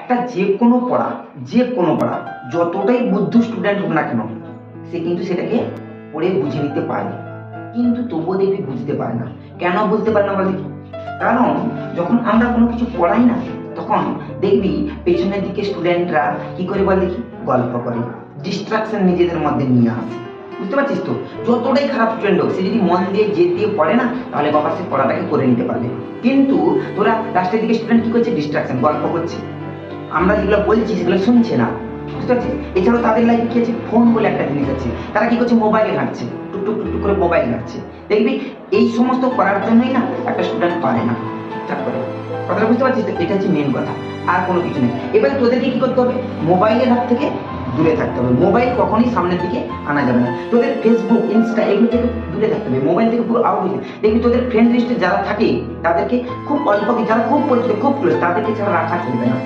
একটা যে কোনো পড়া যতটাই বুদ্ধ স্টুডেন্ট হোক না কেন, সে কিন্তু সেটাকে পড়ে বুঝে নিতে পারে, কিন্তু তবুও দেখবি বুঝতে পারে না। কেন বুঝতে পারে না বলে? কারণ যখন আমরা কোনো কিছু পড়াই না, তখন দেখবি পেছনের দিকে স্টুডেন্টরা কি করে বল দেখি, গল্প করে, ডিস্ট্রাকশন নিজেদের মধ্যে নিয়ে আসে। বুঝতে পারছিস তো? যতটাই খারাপ স্টুডেন্ট হোক, সে যদি মন দিয়ে জেদ দিয়ে পড়ে না, তাহলে বাবা সে পড়াটাকে করে নিতে পারবে। কিন্তু তোরা লাস্টের দিকে স্টুডেন্ট কি করছে, ডিস্ট্রাকশন, গল্প করছে, আমরা যেগুলো বলছি সেগুলো শুনছে না। বুঝতে পারছিস? এছাড়াও তাদের লাইফে কি আছে, ফোন বলে একটা জিনিস আছে, তারা কি করছে, মোবাইলে ঘাঁটছে, টুকটুক টুকটুক করে মোবাইল ঘাঁটছে। দেখবি এই সমস্ত করার জন্যই না একটা স্টুডেন্ট পারে না ঠিকঠাক করে। কথাটা বুঝতে পারছিস তো? এটা হচ্ছে মেন কথা, আর কোনো কিছু নেই। এবারে তোদেরকে কি করতে হবে, মোবাইলের হাত থেকে দূরে থাকতে হবে। মোবাইল কখনোই সামনের দিকে আনা যাবে না। তোদের ফেসবুক, ইনস্টা এগুলো থেকে দূরে থাকতে হবে, মোবাইল থেকে পুরো আউট হয়ে। দেখবি তোদের ফ্রেন্ড লিস্টে যারা থাকে তাদেরকে খুব অল্প, যারা খুব পরিচিত, খুব ক্লোজ, তাদেরকে ছাড়া রাখা চলবে না।